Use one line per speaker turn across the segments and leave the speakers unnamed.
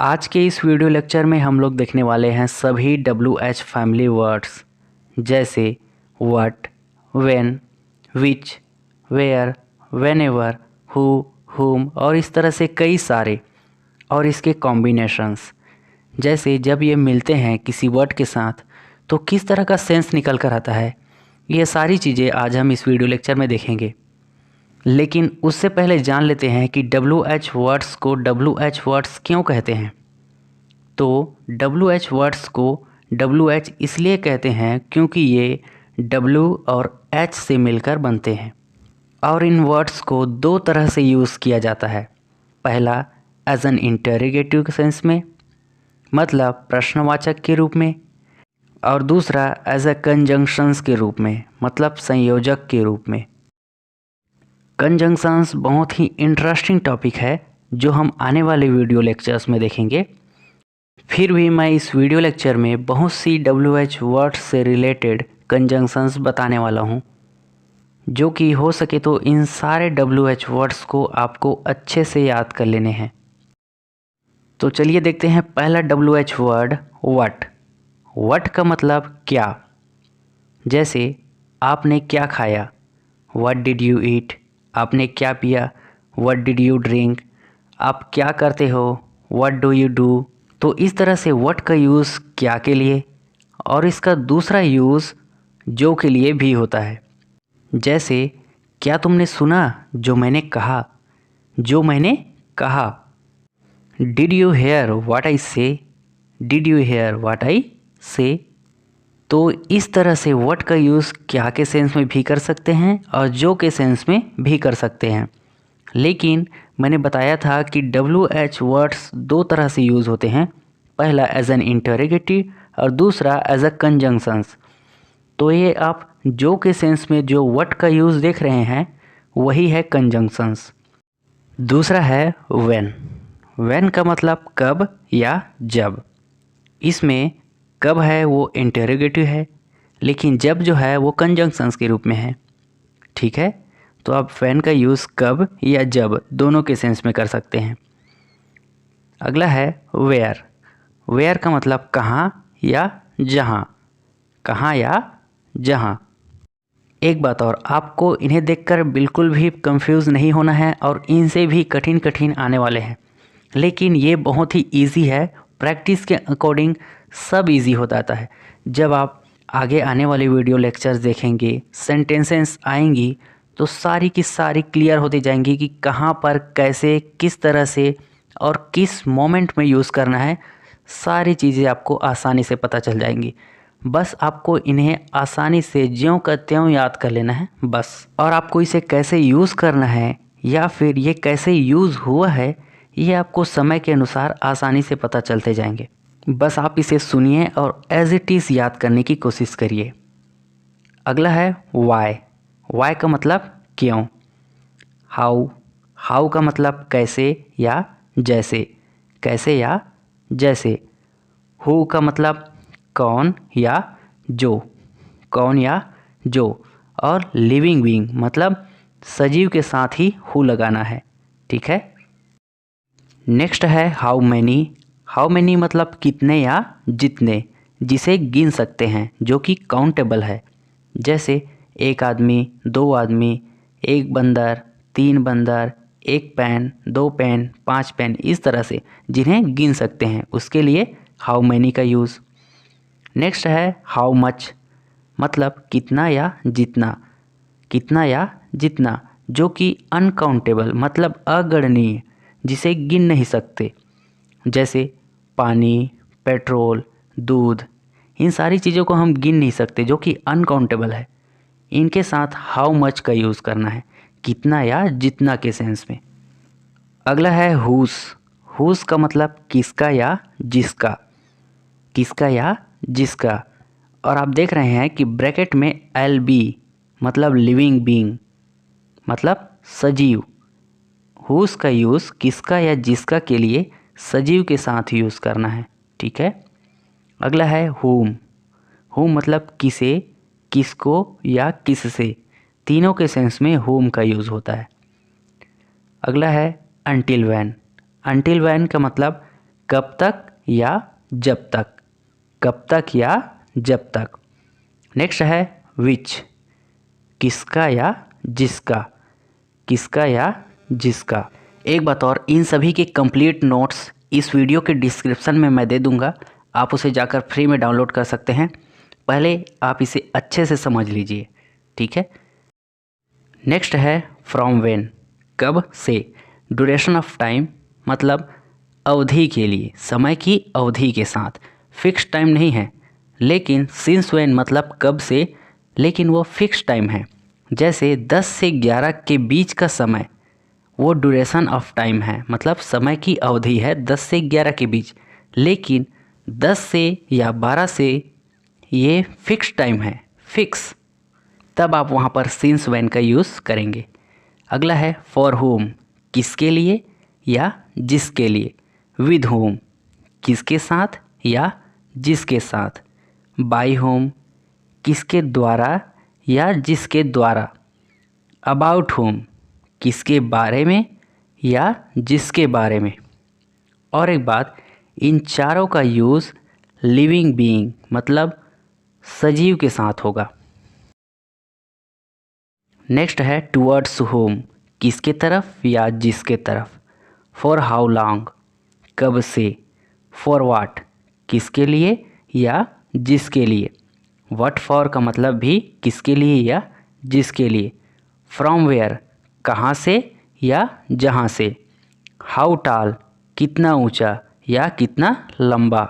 आज के इस वीडियो लेक्चर में हम लोग देखने वाले हैं सभी WH फैमिली वर्ड्स जैसे what, when, which, where, whenever, who, whom और इस तरह से कई सारे और इसके कॉम्बिनेशंस। जैसे जब ये मिलते हैं किसी वर्ड के साथ तो किस तरह का सेंस निकल कर आता है, ये सारी चीज़ें आज हम इस वीडियो लेक्चर में देखेंगे। लेकिन उससे पहले जान लेते हैं कि WH वर्ड्स को WH वर्ड्स क्यों कहते हैं। तो WH वर्ड्स को WH इसलिए कहते हैं क्योंकि ये W और H से मिलकर बनते हैं और इन वर्ड्स को दो तरह से यूज़ किया जाता है। पहला एज एन इंटरोगेटिव सेंस में, मतलब प्रश्नवाचक के रूप में, और दूसरा एज अ कंजंक्शंस के रूप में, मतलब संयोजक के रूप में। कंजंक्शंस बहुत ही इंटरेस्टिंग टॉपिक है जो हम आने वाले वीडियो लेक्चर्स में देखेंगे। फिर भी मैं इस वीडियो लेक्चर में बहुत सी WH वर्ड्स से रिलेटेड कंजंक्शंस बताने वाला हूँ, जो कि हो सके तो इन सारे WH वर्ड्स को आपको अच्छे से याद कर लेने हैं। तो चलिए देखते हैं पहला WH वर्ड व्हाट। व्हाट का मतलब क्या। जैसे आपने क्या खाया, व्हाट डिड यू ईट। आपने क्या पिया, व्हाट डिड यू ड्रिंक। आप क्या करते हो, व्हाट डू यू डू। तो इस तरह से व्हाट का यूज़ क्या के लिए और इसका दूसरा यूज़ जो के लिए भी होता है। जैसे क्या तुमने सुना जो मैंने कहा, जो मैंने कहा। Did you hear what I say, did you hear what I say. तो इस तरह से व्हाट का यूज़ क्या के सेंस में भी कर सकते हैं और जो के सेंस में भी कर सकते हैं। लेकिन मैंने बताया था कि WH वर्ड्स दो तरह से यूज़ होते हैं, पहला एज एन इंटरोगेटिव और दूसरा एज अ कंजंक्शंस। तो ये आप जो के सेंस में जो व्हाट का यूज़ देख रहे हैं वही है कंजंक्शंस। दूसरा है व्हेन। व्हेन का मतलब कब या जब। इसमें कब है वो इंटरोगेटिव है, लेकिन जब जो है वो कंजंक्शंस के रूप में है। ठीक है, तो आप व्हेन का यूज़ कब या जब दोनों के सेंस में कर सकते हैं। अगला है वेयर। वेयर का मतलब कहाँ या जहाँ, कहाँ या जहाँ। एक बात और, आपको इन्हें देखकर बिल्कुल भी कंफ्यूज नहीं होना है और इनसे भी कठिन कठिन आने वाले हैं, लेकिन ये बहुत ही इजी है। प्रैक्टिस के अकॉर्डिंग सब इजी हो जाता है। जब आप आगे आने वाले वीडियो लेक्चर्स देखेंगे, सेंटेंसेस आएंगी तो सारी की सारी क्लियर होती जाएंगी कि कहाँ पर कैसे किस तरह से और किस मोमेंट में यूज़ करना है। सारी चीज़ें आपको आसानी से पता चल जाएंगी। बस आपको इन्हें आसानी से ज्यों का त्यों याद कर लेना है बस। और आपको इसे कैसे यूज़ करना है या फिर ये कैसे यूज़ हुआ है ये आपको समय के अनुसार आसानी से पता चलते जाएंगे। बस आप इसे सुनिए और एज इट इज़ याद करने की कोशिश करिए। अगला है वाई। वाई का मतलब क्यों। हाउ। हाउ का मतलब कैसे या जैसे, कैसे या जैसे। हु का मतलब कौन या जो, कौन या जो। और लिविंग बीइंग मतलब सजीव के साथ ही हु लगाना है। ठीक है। नेक्स्ट है हाउ मैनी। हाउ मैनी मतलब कितने या जितने, जिसे गिन सकते हैं, जो कि काउंटेबल है। जैसे एक आदमी, दो आदमी, एक बंदर, तीन बंदर, एक पेन, दो पेन, पांच पेन, इस तरह से जिन्हें गिन सकते हैं उसके लिए हाउ मैनी का यूज़। नेक्स्ट है हाउ मच, मतलब कितना या जितना, कितना या जितना, जो कि अनकाउंटेबल मतलब अगणनीय, जिसे गिन नहीं सकते। जैसे पानी, पेट्रोल, दूध, इन सारी चीज़ों को हम गिन नहीं सकते जो कि अनकाउंटेबल है। इनके साथ हाउ मच का यूज़ करना है, कितना या जितना के सेंस में। अगला है हुस। हुस का मतलब किसका या जिसका, किसका या जिसका। और आप देख रहे हैं कि ब्रैकेट में LB मतलब लिविंग बीइंग, मतलब सजीव। हुस का यूज़ किसका या जिसका के लिए सजीव के साथ यूज़ करना है। ठीक है। अगला है हुम। हुम मतलब किसे, किसको या किससे, तीनों के सेंस में हुम का यूज़ होता है। अगला है अनटिल व्हेन। अनटिल व्हेन का मतलब कब तक या जब तक, कब तक या जब तक। नेक्स्ट है विच, किसका या जिसका, किसका या जिसका। एक बात और, इन सभी के कंप्लीट नोट्स इस वीडियो के डिस्क्रिप्शन में मैं दे दूंगा, आप उसे जाकर फ्री में डाउनलोड कर सकते हैं। पहले आप इसे अच्छे से समझ लीजिए, ठीक है। नेक्स्ट है फ्रॉम व्हेन, कब से। ड्यूरेशन ऑफ टाइम मतलब अवधि के लिए, समय की अवधि के साथ, फिक्स टाइम नहीं है। लेकिन सिंस व्हेन मतलब कब से, लेकिन वो फिक्स टाइम है। जैसे 10 से 11 के बीच का समय, वो ड्यूरेशन ऑफ टाइम है, मतलब समय की अवधि है 10 से 11 के बीच। लेकिन 10 से या 12 से ये फिक्स टाइम है, फिक्स, तब आप वहाँ पर सिंस व्हेन का यूज़ करेंगे। अगला है फॉर होम, किसके लिए या जिसके लिए। विद होम, किसके साथ या जिसके साथ। बाय होम, किसके द्वारा या जिसके द्वारा। अबाउट होम, किसके बारे में या जिसके बारे में। और एक बात, इन चारों का यूज़ लिविंग बीइंग मतलब सजीव के साथ होगा। नेक्स्ट है टुवर्ड्स होम, किसके तरफ या जिसके तरफ। फॉर हाउ लॉन्ग, कब से। फॉर वाट, किसके लिए या जिसके लिए। व्हाट फॉर का मतलब भी किसके लिए या जिसके लिए। फ्रॉम वेयर, कहाँ से या जहाँ से। हाउ टाल, कितना ऊंचा या कितना लंबा।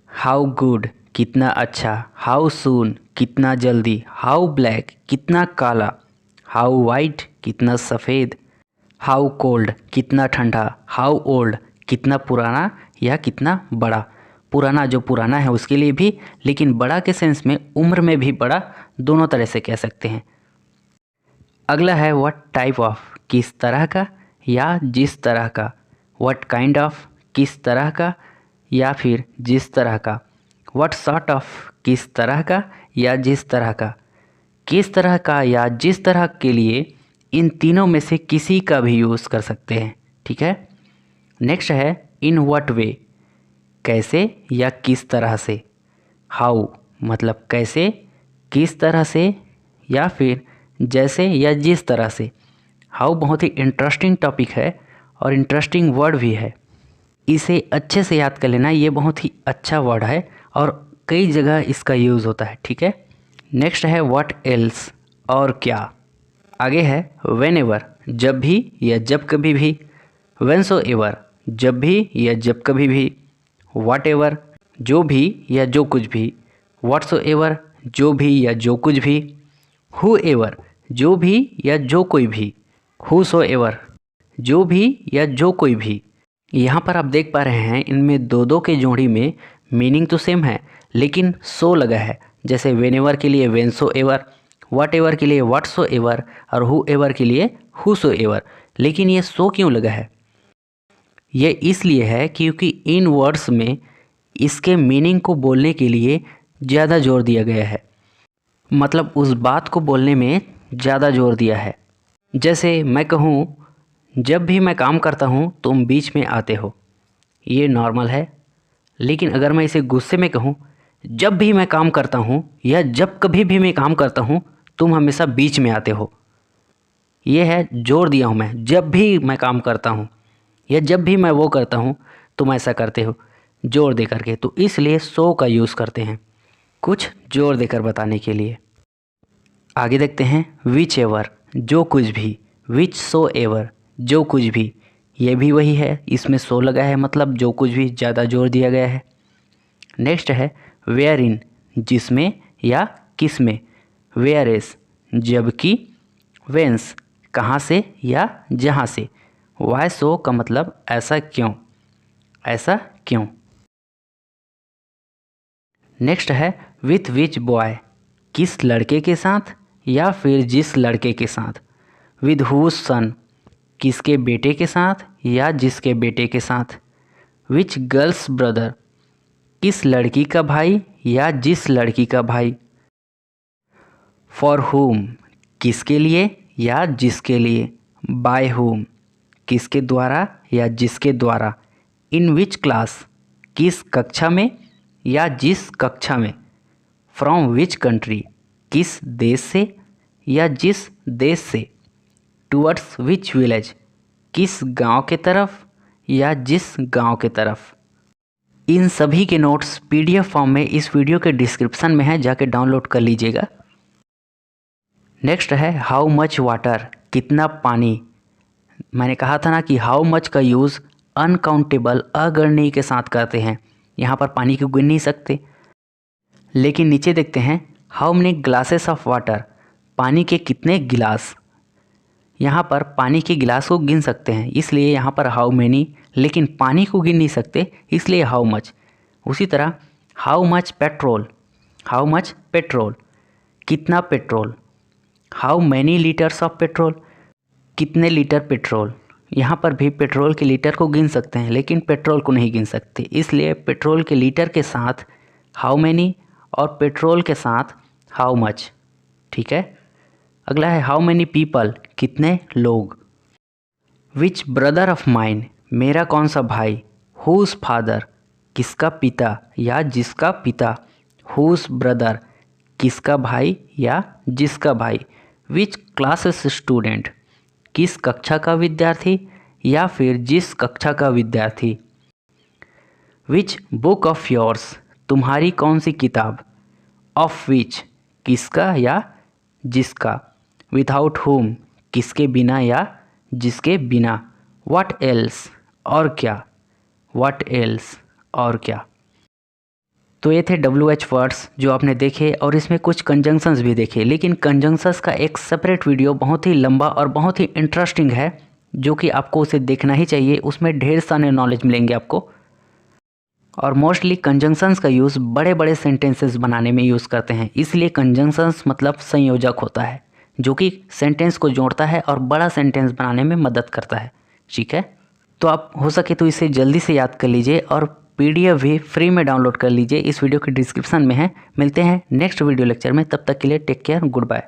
हाउ गुड, कितना अच्छा। हाउ सून, कितना जल्दी। हाउ ब्लैक, कितना काला। हाउ वाइट, कितना सफ़ेद। हाउ कोल्ड, कितना ठंडा। हाउ ओल्ड, कितना पुराना या कितना बड़ा। पुराना जो पुराना है उसके लिए भी, लेकिन बड़ा के सेंस में उम्र में भी बड़ा, दोनों तरह से कह सकते हैं। अगला है व्हाट टाइप ऑफ, किस तरह का या जिस तरह का। व्हाट काइंड ऑफ, किस तरह का या फिर जिस तरह का। व्हाट सॉर्ट ऑफ, किस तरह का या जिस तरह का। किस तरह का या जिस तरह के लिए इन तीनों में से किसी का भी यूज़ कर सकते हैं, ठीक है। नेक्स्ट है इन व्हाट वे, कैसे या किस तरह से। हाउ मतलब कैसे, किस तरह से या फिर जैसे या जिस तरह से। हाउ बहुत ही इंटरेस्टिंग टॉपिक है और इंटरेस्टिंग वर्ड भी है, इसे अच्छे से याद कर लेना। ये बहुत ही अच्छा वर्ड है और कई जगह इसका यूज़ होता है, ठीक है। नेक्स्ट है व्हाट एल्स, और क्या। आगे है वेन एवर, जब भी या जब कभी भी। वेन सो एवर, जब भी या जब कभी भी। व्हाट एवर, जो भी या जो कुछ भी। व्हाट सो एवर, जो भी या जो कुछ भी। हु एवर, जो भी या जो कोई भी। हु सो एवर, जो भी या जो कोई भी। यहाँ पर आप देख पा रहे हैं इनमें दो दो के जोड़ी में मीनिंग तो सेम है, लेकिन सो लगा है। जैसे वेन एवर के लिए when so ever, what ever के लिए व्हाट सो एवर और हु एवर के लिए हु सो एवर। लेकिन ये सो क्यों लगा है? ये इसलिए है क्योंकि इन वर्ड्स में इसके मीनिंग को बोलने के लिए ज़्यादा जोर दिया गया है, मतलब उस बात को बोलने में ज़्यादा जोर दिया है। जैसे मैं कहूँ जब भी मैं काम करता हूँ तुम बीच में आते हो, ये नॉर्मल है। लेकिन अगर मैं इसे गुस्से में कहूँ जब भी मैं काम करता हूँ या जब कभी भी मैं काम करता हूँ तुम हमेशा बीच में आते हो, ये है जोर दिया हूँ मैं। जब भी मैं काम करता हूँ या जब भी मैं वो करता हूँ तुम ऐसा करते हो, जोर दे करके। तो इसलिए सो का यूज़ करते हैं कुछ जोर देकर बताने के लिए। आगे देखते हैं विच एवर, जो कुछ भी। विच सो एवर, जो कुछ भी। ये भी वही है, इसमें सो लगा है मतलब जो कुछ भी, ज़्यादा जोर दिया गया है। नेक्स्ट है वेयर इन, जिसमें या किस में। वेयर इज, जबकि। वेंस, कहाँ से या जहाँ से। वाई सो का मतलब ऐसा क्यों, ऐसा क्यों। नेक्स्ट है विथ विच बॉय, किस लड़के के साथ या फिर जिस लड़के के साथ। विद हुज सन, किसके बेटे के साथ या जिसके बेटे के साथ। विच गर्ल्स ब्रदर, किस लड़की का भाई या जिस लड़की का भाई। फॉर हुम, किसके लिए या जिसके लिए। बाय हुम, किसके द्वारा या जिसके द्वारा। इन विच क्लास, किस कक्षा में या जिस कक्षा में। फ्रॉम विच कंट्री, किस देश से या जिस देश से। टूवर्ड्स विच विलेज, किस गांव के तरफ या जिस गांव के तरफ। इन सभी के नोट्स PDF फॉर्म में इस वीडियो के डिस्क्रिप्शन में है, जाके डाउनलोड कर लीजिएगा। नेक्स्ट है हाउ मच वाटर, कितना पानी। मैंने कहा था ना कि हाउ मच का यूज़ अनकाउंटेबल, अगणनीय के साथ करते हैं। यहाँ पर पानी को गिन नहीं सकते। लेकिन नीचे देखते हैं how many glasses of water, पानी के कितने गिलास। यहाँ पर पानी के गिलास को गिन सकते हैं, इसलिए यहाँ पर हाउ मेनी, लेकिन पानी को गिन नहीं सकते, इसलिए हाउ मच। उसी तरह how much petrol, how much petrol, कितना petrol. How many litres of petrol, कितने लीटर पेट्रोल। यहाँ पर भी पेट्रोल के लीटर को गिन सकते हैं, लेकिन पेट्रोल को नहीं गिन सकते, इसलिए पेट्रोल के लीटर के साथ हाउ मैनी और पेट्रोल के साथ हाउ मच। ठीक है। अगला है हाउ मैनी पीपल, कितने लोग। विच ब्रदर ऑफ माइन, मेरा कौन सा भाई। हुज फादर, किसका पिता या जिसका पिता। हुज ब्रदर, किसका भाई या जिसका भाई। विच क्लासेस स्टूडेंट, किस कक्षा का विद्यार्थी या फिर जिस कक्षा का विद्यार्थी। विच बुक ऑफ योर्स, तुम्हारी कौन सी किताब। ऑफ विच, किसका या जिसका। विदाउट होम, किसके बिना या जिसके बिना। व्हाट एल्स, और क्या। व्हाट एल्स, और क्या। तो ये थे WH वर्ड्स जो आपने देखे, और इसमें कुछ कंजंक्शंस भी देखे। लेकिन कंजंक्शंस का एक सेपरेट वीडियो बहुत ही लंबा और बहुत ही इंटरेस्टिंग है, जो कि आपको उसे देखना ही चाहिए। उसमें ढेर सारे नॉलेज मिलेंगे आपको। और मोस्टली कंजंक्शंस का यूज़ बड़े बड़े सेंटेंसेस बनाने में यूज़ करते हैं, इसलिए कंजंक्शंस मतलब संयोजक होता है, जो कि सेंटेंस को जोड़ता है और बड़ा सेंटेंस बनाने में मदद करता है। ठीक है। तो आप हो सके तो इसे जल्दी से याद कर लीजिए, और PDF भी फ्री में डाउनलोड कर लीजिए। इस वीडियो के डिस्क्रिप्शन में है। मिलते हैं नेक्स्ट वीडियो लेक्चर में, तब तक के लिए टेक केयर, गुड बाय।